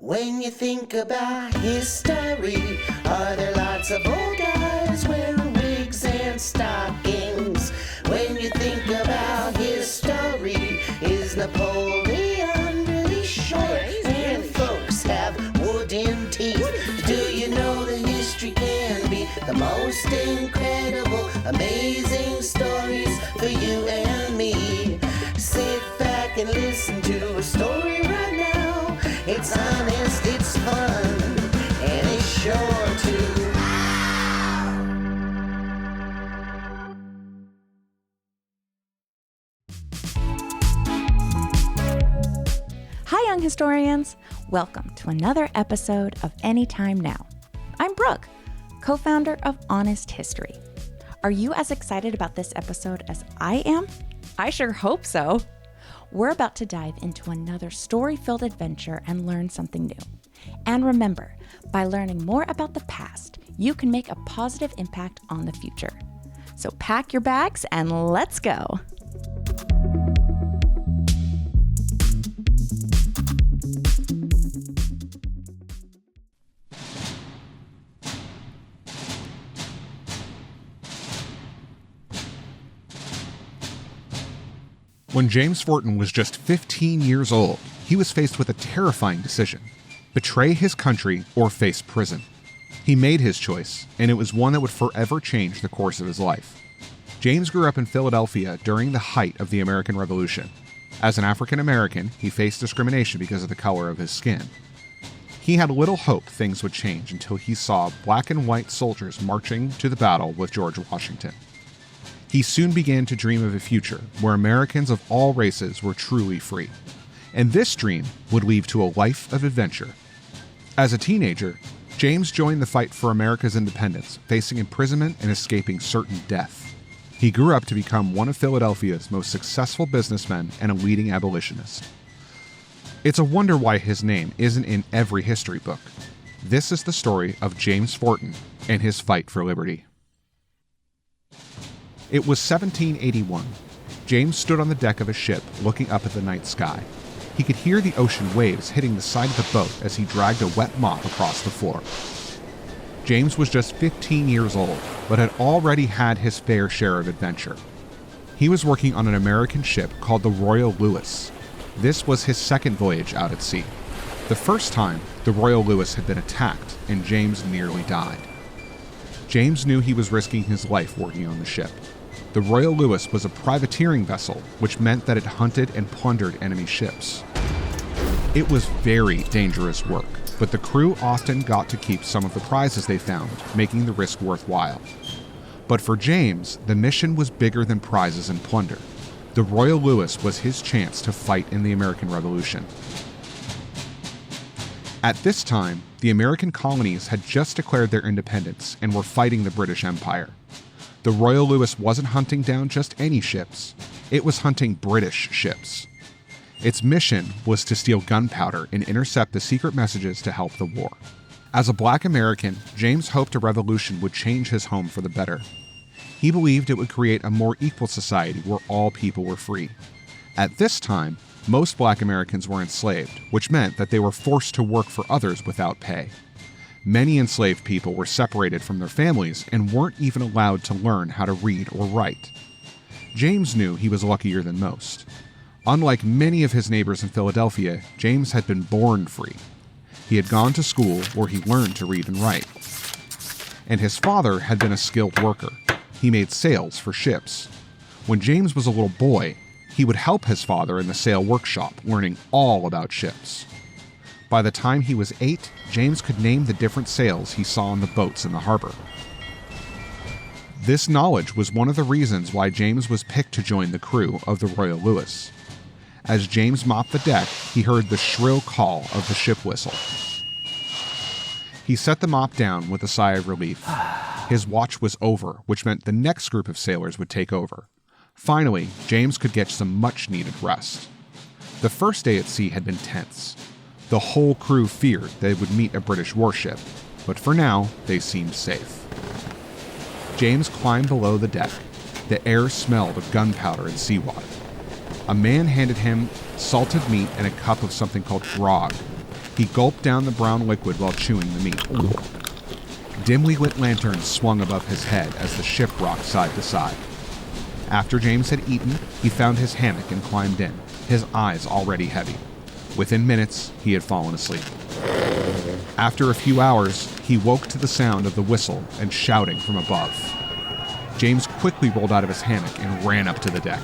When you think about history, are there lots of old guys wearing wigs and stockings? When you think about history, is Napoleon really short? And folks have wooden teeth. Do you know that history can be the most incredible, amazing stories for you and me? Sit back and listen to a story right now. It's honest, it's fun, and it's sure to. Hi, young historians. Welcome to another episode of Anytime Now. I'm Brooke, co-founder of Honest History. Are you as excited about this episode as I am? I sure hope so. We're about to dive into another story-filled adventure and learn something new. And remember, by learning more about the past, you can make a positive impact on the future. So pack your bags and let's go. When James Forten was just 15 years old, he was faced with a terrifying decision: betray his country or face prison. He made his choice, and it was one that would forever change the course of his life. James grew up in Philadelphia during the height of the American Revolution. As an African American, he faced discrimination because of the color of his skin. He had little hope things would change until he saw black and white soldiers marching to the battle with George Washington. He soon began to dream of a future where Americans of all races were truly free. And this dream would lead to a life of adventure. As a teenager, James joined the fight for America's independence, facing imprisonment and escaping certain death. He grew up to become one of Philadelphia's most successful businessmen and a leading abolitionist. It's a wonder why his name isn't in every history book. This is the story of James Forten and his fight for liberty. It was 1781. James stood on the deck of a ship looking up at the night sky. He could hear the ocean waves hitting the side of the boat as he dragged a wet mop across the floor. James was just 15 years old, but had already had his fair share of adventure. He was working on an American ship called the Royal Louis. This was his second voyage out at sea. The first time, the Royal Louis had been attacked, and James nearly died. James knew he was risking his life working on the ship. The Royal Louis was a privateering vessel, which meant that it hunted and plundered enemy ships. It was very dangerous work, but the crew often got to keep some of the prizes they found, making the risk worthwhile. But for James, the mission was bigger than prizes and plunder. The Royal Louis was his chance to fight in the American Revolution. At this time, the American colonies had just declared their independence and were fighting the British Empire. The Royal Louis wasn't hunting down just any ships. It was hunting British ships. Its mission was to steal gunpowder and intercept the secret messages to help the war. As a black American, James hoped a revolution would change his home for the better. He believed it would create a more equal society where all people were free. At this time, most black Americans were enslaved, which meant that they were forced to work for others without pay. Many enslaved people were separated from their families and weren't even allowed to learn how to read or write. James knew he was luckier than most. Unlike many of his neighbors in Philadelphia, James had been born free. He had gone to school where he learned to read and write. And his father had been a skilled worker. He made sails for ships. When James was a little boy, he would help his father in the sail workshop, learning all about ships. By the time he was 8, James could name the different sails he saw on the boats in the harbor. This knowledge was one of the reasons why James was picked to join the crew of the Royal Louis. As James mopped the deck, he heard the shrill call of the ship whistle. He set the mop down with a sigh of relief. His watch was over, which meant the next group of sailors would take over. Finally, James could get some much-needed rest. The first day at sea had been tense. The whole crew feared they would meet a British warship, but for now, they seemed safe. James climbed below the deck. The air smelled of gunpowder and seawater. A man handed him salted meat and a cup of something called grog. He gulped down the brown liquid while chewing the meat. Dimly lit lanterns swung above his head as the ship rocked side to side. After James had eaten, he found his hammock and climbed in, his eyes already heavy. Within minutes, he had fallen asleep. After a few hours, he woke to the sound of the whistle and shouting from above. James quickly rolled out of his hammock and ran up to the deck.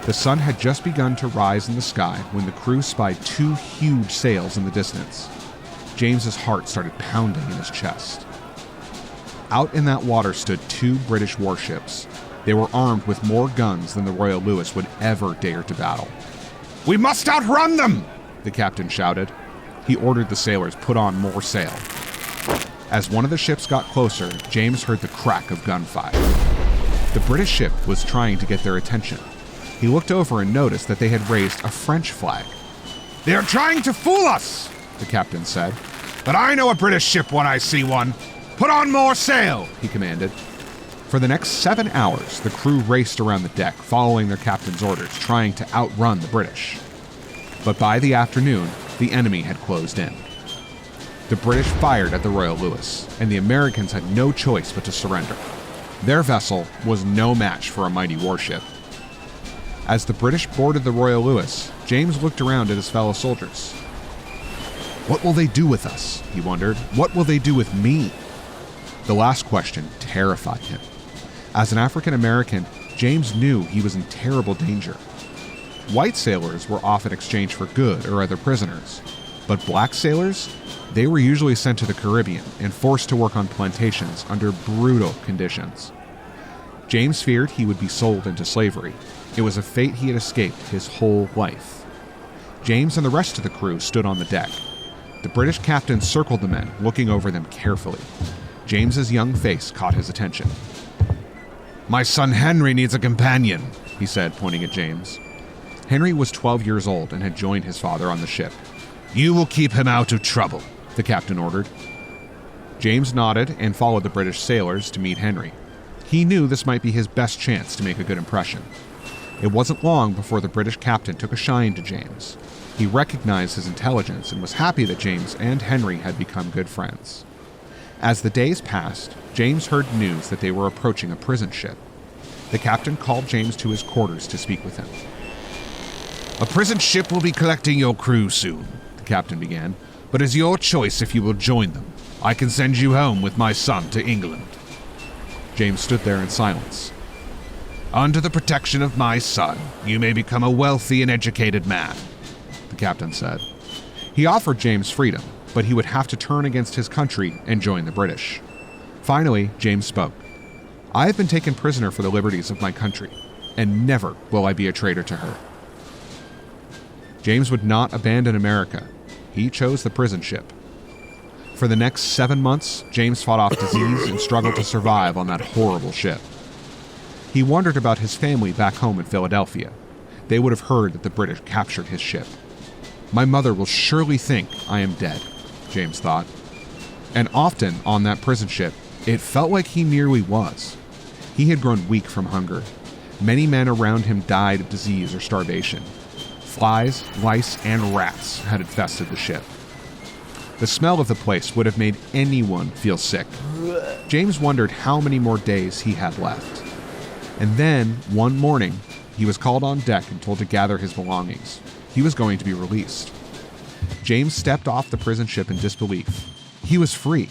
The sun had just begun to rise in the sky when the crew spied two huge sails in the distance. James's heart started pounding in his chest. Out in that water stood two British warships. They were armed with more guns than the Royal Lewis would ever dare to battle. "We must outrun them!" the captain shouted. He ordered the sailors put on more sail. As one of the ships got closer, James heard the crack of gunfire. The British ship was trying to get their attention. He looked over and noticed that they had raised a French flag. "They are trying to fool us," the captain said. "But I know a British ship when I see one. Put on more sail," he commanded. For the next 7 hours, the crew raced around the deck, following their captain's orders, trying to outrun the British. But by the afternoon, the enemy had closed in. The British fired at the Royal Lewis, and the Americans had no choice but to surrender. Their vessel was no match for a mighty warship. As the British boarded the Royal Lewis, James looked around at his fellow soldiers. "What will they do with us?" he wondered. "What will they do with me?" The last question terrified him. As an African American, James knew he was in terrible danger. White sailors were often exchanged for good or other prisoners, but black sailors, they were usually sent to the Caribbean and forced to work on plantations under brutal conditions. James feared he would be sold into slavery. It was a fate he had escaped his whole life. James and the rest of the crew stood on the deck. The British captain circled the men, looking over them carefully. James's young face caught his attention. "My son Henry needs a companion," he said, pointing at James. Henry was 12 years old and had joined his father on the ship. "You will keep him out of trouble," the captain ordered. James nodded and followed the British sailors to meet Henry. He knew this might be his best chance to make a good impression. It wasn't long before the British captain took a shine to James. He recognized his intelligence and was happy that James and Henry had become good friends. As the days passed, James heard news that they were approaching a prison ship. The captain called James to his quarters to speak with him. "A prison ship will be collecting your crew soon," the captain began, "but it's your choice if you will join them. I can send you home with my son to England." James stood there in silence. "Under the protection of my son, you may become a wealthy and educated man," the captain said. He offered James freedom, but he would have to turn against his country and join the British. Finally, James spoke. "I have been taken prisoner for the liberties of my country, and never will I be a traitor to her." James would not abandon America. He chose the prison ship. For the next 7 months, James fought off disease and struggled to survive on that horrible ship. He wondered about his family back home in Philadelphia. They would have heard that the British captured his ship. "My mother will surely think I am dead," James thought. And often on that prison ship, it felt like he nearly was. He had grown weak from hunger. Many men around him died of disease or starvation. Flies, lice, and rats had infested the ship. The smell of the place would have made anyone feel sick. James wondered how many more days he had left. And then, one morning, he was called on deck and told to gather his belongings. He was going to be released. James stepped off the prison ship in disbelief. He was free.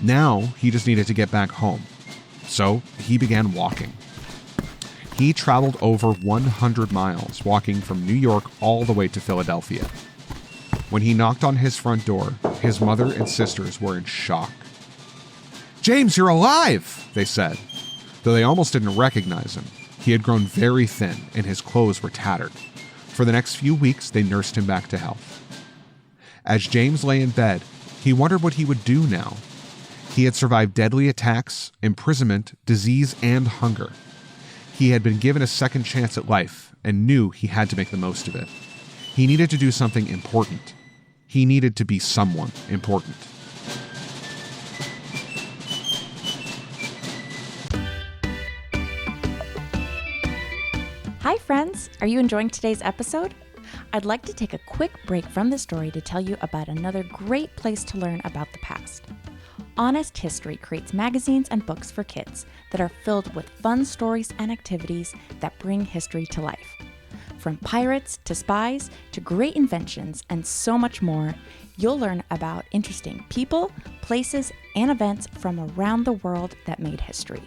Now, he just needed to get back home. So, he began walking. He traveled over 100 miles, walking from New York all the way to Philadelphia. When he knocked on his front door, his mother and sisters were in shock. "James, you're alive!" they said. Though they almost didn't recognize him. He had grown very thin, and his clothes were tattered. For the next few weeks, they nursed him back to health. As James lay in bed, he wondered what he would do now. He had survived deadly attacks, imprisonment, disease, and hunger. He had been given a second chance at life and knew he had to make the most of it. He needed to do something important. He needed to be someone important. Hi, friends. Are you enjoying today's episode? I'd like to take a quick break from the story to tell you about another great place to learn about the past. Honest History creates magazines and books for kids that are filled with fun stories and activities that bring history to life. From pirates to spies to great inventions and so much more, you'll learn about interesting people, places, and events from around the world that made history.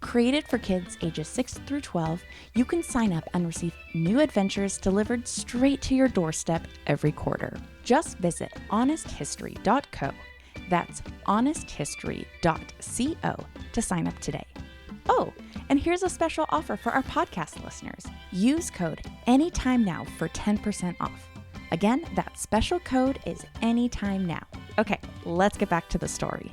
Created for kids ages 6 through 12, you can sign up and receive new adventures delivered straight to your doorstep every quarter. Just visit honesthistory.co. That's honesthistory.co to sign up today. Oh, and here's a special offer for our podcast listeners. Use code ANYTIMENOW for 10% off. Again, that special code is ANYTIMENOW. Okay, let's get back to the story.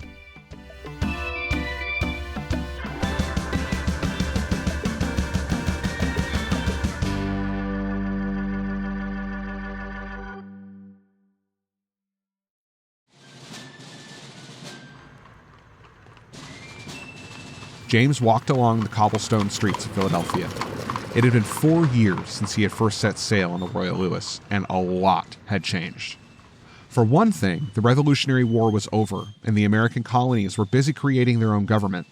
James walked along the cobblestone streets of Philadelphia. It had been 4 years since he had first set sail on the Royal Lewis, and a lot had changed. For one thing, the Revolutionary War was over, and the American colonies were busy creating their own government.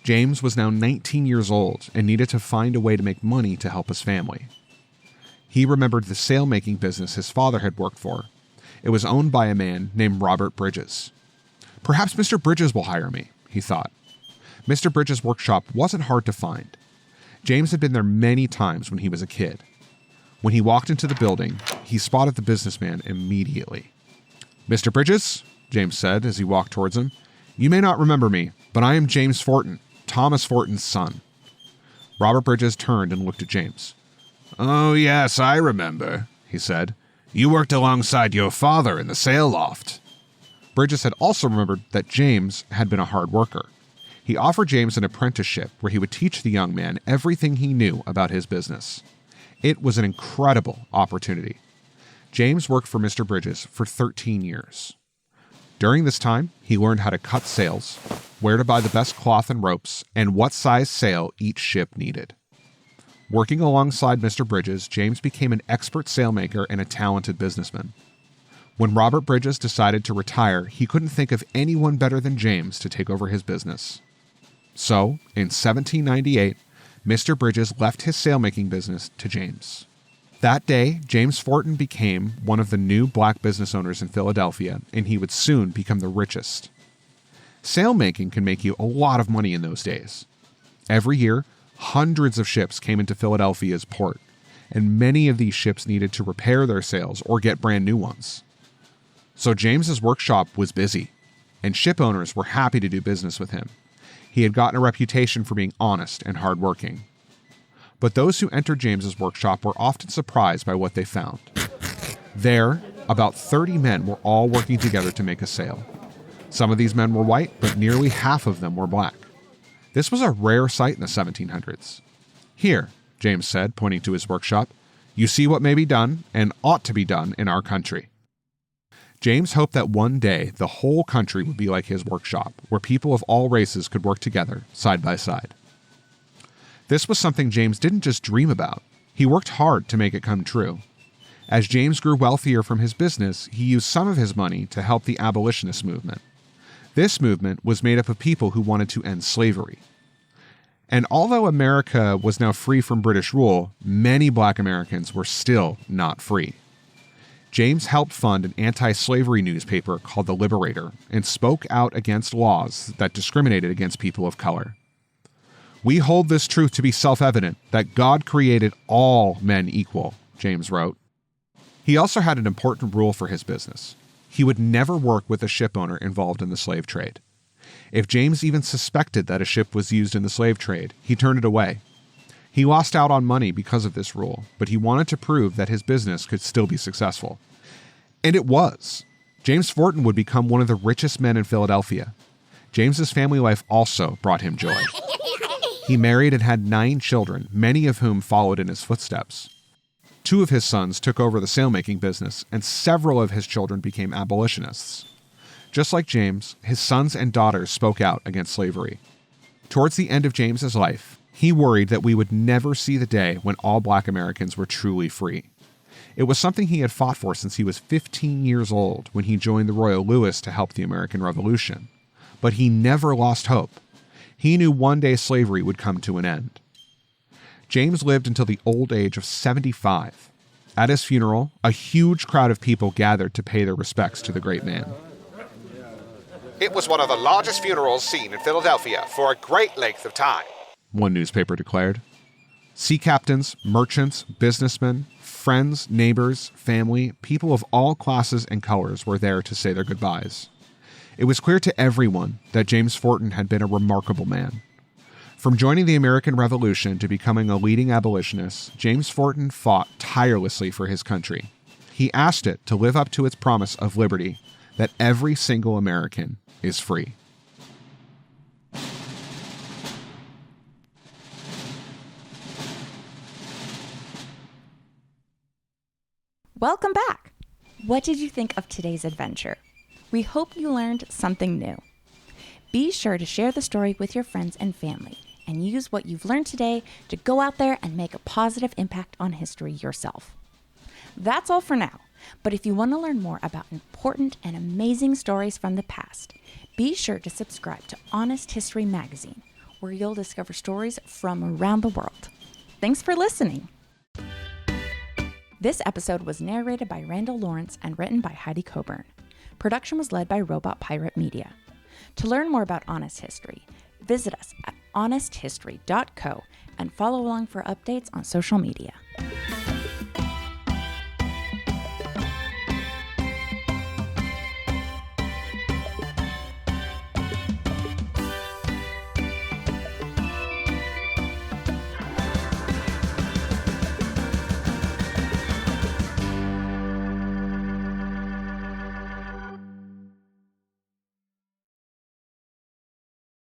James was now 19 years old and needed to find a way to make money to help his family. He remembered the sailmaking business his father had worked for. It was owned by a man named Robert Bridges. Perhaps Mr. Bridges will hire me, he thought. Mr. Bridges' workshop wasn't hard to find. James had been there many times when he was a kid. When he walked into the building, he spotted the businessman immediately. "Mr. Bridges," James said as he walked towards him, "you may not remember me, but I am James Forten, Thomas Forten's son." Robert Bridges turned and looked at James. "Oh, yes, I remember," he said. "You worked alongside your father in the sail loft." Bridges had also remembered that James had been a hard worker. He offered James an apprenticeship where he would teach the young man everything he knew about his business. It was an incredible opportunity. James worked for Mr. Bridges for 13 years. During this time, he learned how to cut sails, where to buy the best cloth and ropes, and what size sail each ship needed. Working alongside Mr. Bridges, James became an expert sailmaker and a talented businessman. When Robert Bridges decided to retire, he couldn't think of anyone better than James to take over his business. So, in 1798, Mr. Bridges left his sailmaking business to James. That day, James Forten became one of the new black business owners in Philadelphia, and he would soon become the richest. Sailmaking can make you a lot of money in those days. Every year, hundreds of ships came into Philadelphia's port, and many of these ships needed to repair their sails or get brand new ones. So James's workshop was busy, and ship owners were happy to do business with him. He had gotten a reputation for being honest and hardworking. But those who entered James's workshop were often surprised by what they found. There, about 30 men were all working together to make a sail. Some of these men were white, but nearly half of them were black. This was a rare sight in the 1700s. "Here," James said, pointing to his workshop, "you see what may be done and ought to be done in our country." James hoped that one day the whole country would be like his workshop, where people of all races could work together, side by side. This was something James didn't just dream about. He worked hard to make it come true. As James grew wealthier from his business, he used some of his money to help the abolitionist movement. This movement was made up of people who wanted to end slavery. And although America was now free from British rule, many black Americans were still not free. James helped fund an anti-slavery newspaper called The Liberator and spoke out against laws that discriminated against people of color. "We hold this truth to be self-evident, that God created all men equal," James wrote. He also had an important rule for his business. He would never work with a ship owner involved in the slave trade. If James even suspected that a ship was used in the slave trade, he turned it away. He lost out on money because of this rule, but he wanted to prove that his business could still be successful. And it was. James Forten would become one of the richest men in Philadelphia. James's family life also brought him joy. He married and had 9 children, many of whom followed in his footsteps. 2 of his sons took over the sailmaking business, and several of his children became abolitionists. Just like James, his sons and daughters spoke out against slavery. Towards the end of James's life, he worried that we would never see the day when all black Americans were truly free. It was something he had fought for since he was 15 years old when he joined the Royal Lewis to help the American Revolution. But he never lost hope. He knew one day slavery would come to an end. James lived until the old age of 75. At his funeral, a huge crowd of people gathered to pay their respects to the great man. It was one of the largest funerals seen in Philadelphia for a great length of time, one newspaper declared. Sea captains, merchants, businessmen, friends, neighbors, family, people of all classes and colors were there to say their goodbyes. It was clear to everyone that James Forten had been a remarkable man. From joining the American Revolution to becoming a leading abolitionist, James Forten fought tirelessly for his country. He asked it to live up to its promise of liberty, that every single American is free. Welcome back! What did you think of today's adventure? We hope you learned something new. Be sure to share the story with your friends and family, and use what you've learned today to go out there and make a positive impact on history yourself. That's all for now, but if you want to learn more about important and amazing stories from the past, be sure to subscribe to Honest History Magazine, where you'll discover stories from around the world. Thanks for listening! This episode was narrated by Randall Lawrence and written by Heidi Coburn. Production was led by Robot Pirate Media. To learn more about Honest History, visit us at honesthistory.co and follow along for updates on social media.